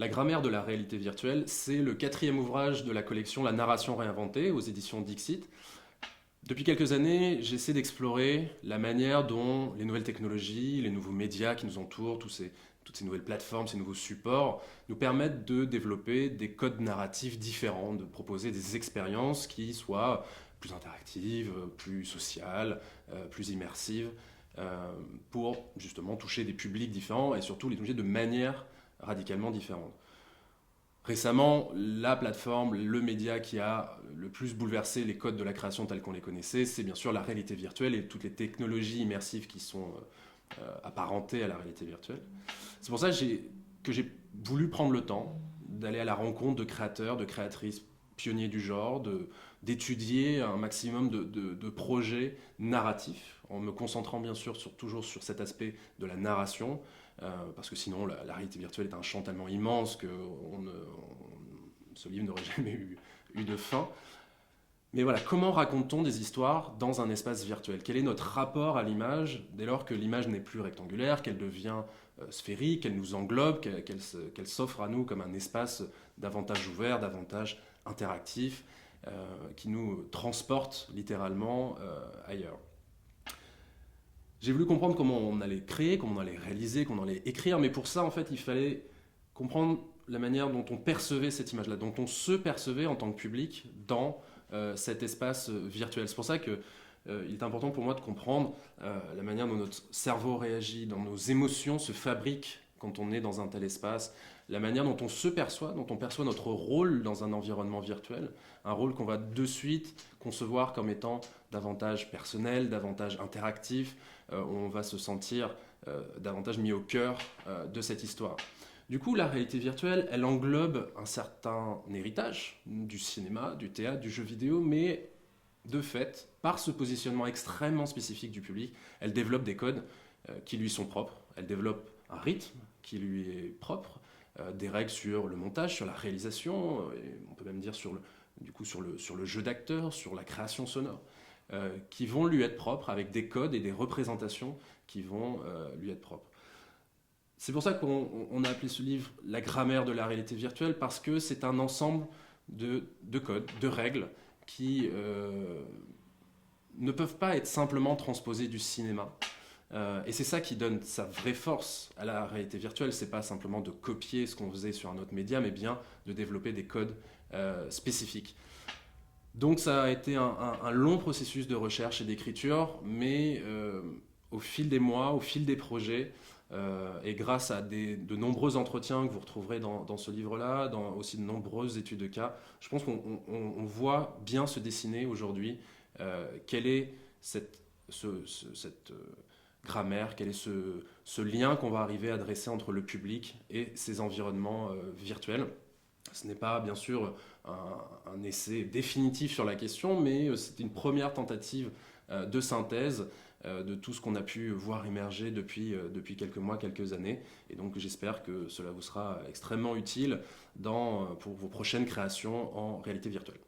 La grammaire de la réalité virtuelle, c'est le quatrième ouvrage de la collection La narration réinventée aux éditions Dixit. Depuis quelques années, j'essaie d'explorer la manière dont les nouvelles technologies, les nouveaux médias qui nous entourent, toutes ces nouvelles plateformes, ces nouveaux supports, nous permettent de développer des codes narratifs différents, de proposer des expériences qui soient plus interactives, plus sociales, plus immersives, pour justement toucher des publics différents et surtout les toucher de manière radicalement différente. Récemment, la plateforme, le média qui a le plus bouleversé les codes de la création tels qu'on les connaissait, c'est bien sûr la réalité virtuelle et toutes les technologies immersives qui sont apparentées à la réalité virtuelle. C'est pour ça que j'ai voulu prendre le temps d'aller à la rencontre de créateurs, de créatrices pionniers du genre, d'étudier un maximum de projets narratifs, en me concentrant bien sûr toujours sur cet aspect de la narration, parce que sinon la réalité virtuelle est un champ tellement immense que ce livre n'aurait jamais eu de fin. Mais voilà, comment raconte-t-on des histoires dans un espace virtuel? Quel est notre rapport à l'image dès lors que l'image n'est plus rectangulaire, qu'elle devient sphérique, qu'elle nous englobe, qu'elle s'offre à nous comme un espace davantage ouvert, davantage interactif, qui nous transporte littéralement ailleurs? J'ai voulu comprendre comment on allait créer, comment on allait réaliser, comment on allait écrire, mais pour ça, en fait, il fallait comprendre la manière dont on percevait cette image-là, dont on se percevait en tant que public dans cet espace virtuel. C'est pour ça que il est important pour moi de comprendre la manière dont notre cerveau réagit, dont nos émotions se fabriquent quand on est dans un tel espace, la manière dont on se perçoit, dont on perçoit notre rôle dans un environnement virtuel, un rôle qu'on va de suite concevoir comme étant davantage personnel, davantage interactif, on va se sentir davantage mis au cœur de cette histoire. Du coup, la réalité virtuelle, elle englobe un certain héritage du cinéma, du théâtre, du jeu vidéo, mais de fait, par ce positionnement extrêmement spécifique du public, elle développe des codes qui lui sont propres, elle développe un rythme qui lui est propre, des règles sur le montage, sur la réalisation, et on peut même dire sur le jeu d'acteur, sur la création sonore, qui vont lui être propres, avec des codes et des représentations qui vont lui être propres. C'est pour ça qu'on a appelé ce livre La grammaire de la réalité virtuelle, parce que c'est un ensemble de codes, de règles qui ne peuvent pas être simplement transposées du cinéma. Et c'est ça qui donne sa vraie force à la réalité virtuelle. C'est pas simplement de copier ce qu'on faisait sur un autre média, mais bien de développer des codes spécifiques. Donc ça a été un long processus de recherche et d'écriture, mais au fil des mois, au fil des projets, et grâce à de nombreux entretiens que vous retrouverez dans ce livre-là, dans aussi de nombreuses études de cas, je pense qu'on voit bien se dessiner aujourd'hui quelle est cette grammaire, quel est ce lien qu'on va arriver à dresser entre le public et ces environnements virtuels. Ce n'est pas bien sûr un essai définitif sur la question, mais c'est une première tentative de synthèse de tout ce qu'on a pu voir émerger depuis quelques mois, quelques années. Et donc j'espère que cela vous sera extrêmement utile pour vos prochaines créations en réalité virtuelle.